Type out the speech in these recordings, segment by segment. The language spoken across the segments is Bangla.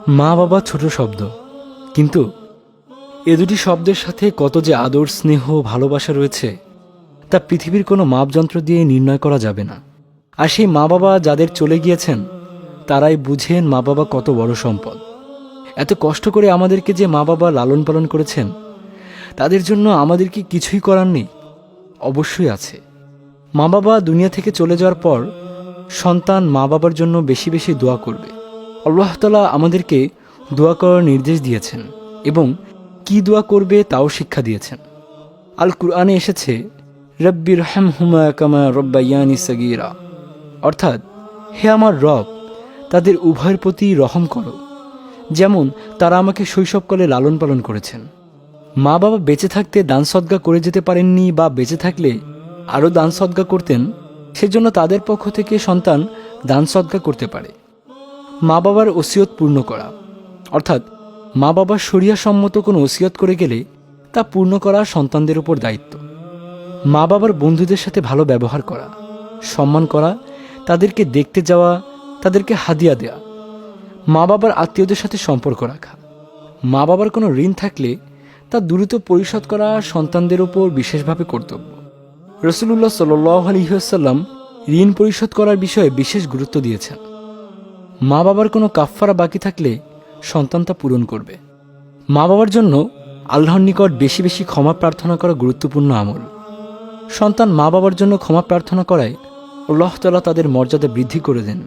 মা বাবা ছোট শব্দ, কিন্তু এ দুটি শব্দের সাথে কত যে আদর, স্নেহ, ভালোবাসা রয়েছে তা পৃথিবীর কোনো মাপযন্ত্র দিয়ে নির্ণয় করা যাবে না। আর সেই মা বাবা যাদের চলে গিয়েছেন তারাই বুঝেন মা বাবা কত বড় সম্পদ। এত কষ্ট করে আমাদেরকে যে মা বাবা লালন পালন করেছেন তাদের জন্য আমাদের কি কিছুই করার নেই? অবশ্যই আছে। মা বাবা দুনিয়া থেকে চলে যাওয়ার পর সন্তান মা বাবার জন্য বেশি বেশি দোয়া করবে। আল্লাহ তাআলা আমাদেরকে দোয়া করার নির্দেশ দিয়েছেন এবং কি দোয়া করবে তাও শিক্ষা দিয়েছেন। আল কুরআনে এসেছে, রব্বির হামহুমা কামা রব্বায়ানি সগীরা, অর্থাৎ হে আমার রব, তাদের উভয়ের প্রতি রহম করো যেমন তারা আমাকে শৈশবকালে লালন পালন করেছেন। মা বাবা বেঁচে থাকতে দান সদকা করে যেতে পারেননি বা বেঁচে থাকলে আরও দান সদকা করতেন, সেজন্য তাদের পক্ষ থেকে সন্তান দান সদকা করতে পারে। মা বাবার ওসিয়ত পূর্ণ করা, অর্থাৎ মা বাবার শরিয়াসম্মত কোনো ওসিয়ত করে গেলে তা পূর্ণ করা সন্তানদের উপর দায়িত্ব। মা বাবার বন্ধুদের সাথে ভালো ব্যবহার করা, সম্মান করা, তাদেরকে দেখতে যাওয়া, তাদেরকে হাদিয়া দেয়া, মা বাবার আত্মীয়দের সাথে সম্পর্ক রাখা। মা বাবার কোনো ঋণ থাকলে তা দ্রুত পরিশোধ করা সন্তানদের উপর বিশেষভাবে কর্তব্য। রাসূলুল্লাহ সাল্লাল্লাহু আলাইহি ওয়াসাল্লাম ঋণ পরিশোধ করার বিষয়ে বিশেষ গুরুত্ব দিয়েছেন। মা বাবার কোনো কাফফারা বাকি থাকলে সন্তান তা পূরণ করবে। মা বাবার জন্য আল্লাহর নিকট বেশি বেশি ক্ষমা প্রার্থনা করা গুরুত্বপূর্ণ আমল। সন্তান মা বাবার জন্য ক্ষমা প্রার্থনা করায় আল্লাহ তাআলা তাদের মর্যাদা বৃদ্ধি করে দেন।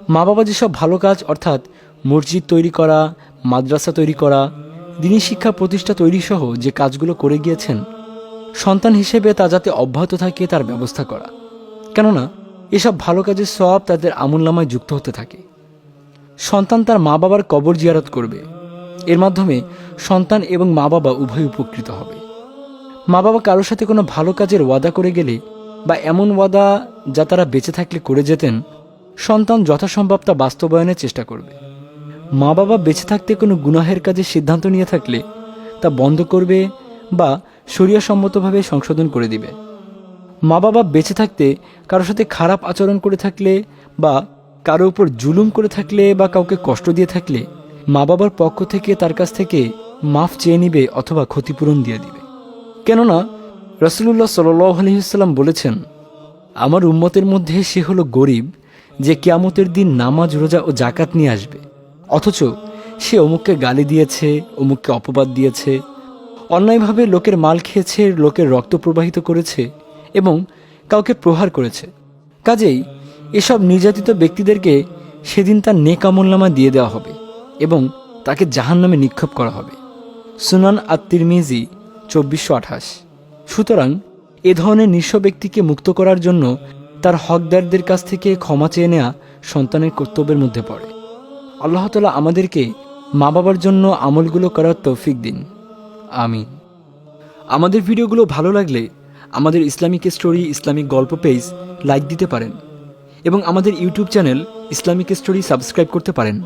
মা বাবা যেসব ভালো কাজ, অর্থাৎ মসজিদ তৈরি করা, মাদ্রাসা তৈরি করা, দ্বীনি শিক্ষা প্রতিষ্ঠা তৈরি সহ যে কাজগুলো করে গিয়েছেন, সন্তান হিসেবে তা যাতে অব্যাহত থাকে তার ব্যবস্থা করা। কেননা এসব ভালো কাজের সওয়াব তাদের আমলনামায় যুক্ত হতে থাকে। সন্তান তার মা বাবার কবর জিয়ারত করবে। এর মাধ্যমে সন্তান এবং মা বাবা উভয় উপকৃত হবে। মা বাবা কারোর সাথে কোনো ভালো কাজের ওয়াদা করে গেলে বা এমন ওয়াদা যা তারা বেঁচে থাকলে করে যেতেন, সন্তান যথাসম্ভব তা বাস্তবায়নের চেষ্টা করবে। মা বাবা বেঁচে থাকতে কোনো গুনাহের কাজের সিদ্ধান্ত নিয়ে থাকলে তা বন্ধ করবে বা শরিয়াসম্মতভাবে সংশোধন করে দিবে। মা বাবা বেঁচে থাকতে কারোর সাথে খারাপ আচরণ করে থাকলে বা কারো উপর জুলুম করে থাকলে বা কাউকে কষ্ট দিয়ে থাকলে মা বাবার পক্ষ থেকে তার কাছ থেকে মাফ চেয়ে নিবে অথবা ক্ষতিপূরণ দিয়ে দিবে। কেননা রাসূলুল্লাহ সাল্লাল্লাহু আলাইহি ওয়াসাল্লাম বলেছেন, আমার উম্মতের মধ্যে সে হলো গরিব যে কিয়ামতের দিন নামাজ, রোজা ও জাকাত নিয়ে আসবে, অথচ সে অমুককে গালি দিয়েছে, অমুককে অপবাদ দিয়েছে, অন্যায়ভাবে লোকের মাল খেয়েছে, লোকের রক্ত প্রবাহিত করেছে এবং কাউকে প্রহার করেছে। কাজেই এসব নির্যাতিত ব্যক্তিদেরকে সেদিন তার নেক আমলনামা দিয়ে দেওয়া হবে এবং তাকে জাহান্নামে নিক্ষেপ করা হবে। সুনান আত-তিরমিজি 2428। সুতরাং এ ধরনের নিঃস্ব ব্যক্তিকে মুক্ত করার জন্য তার হকদারদের কাছ থেকে ক্ষমা চেয়ে নেওয়া সন্তানের কর্তব্যের মধ্যে পড়ে। আল্লাহ তাআলা আমাদেরকে মা বাবার জন্য আমলগুলো করার তৌফিক দিন, আমিন। আমাদের ভিডিওগুলো ভালো লাগলে আমাদের ইসলামিক স্টোরি ইসলামিক গল্প পেজ লাইক দিতে পারেন এবং আমাদের YouTube channel Islamic story subscribe করতে পারেন।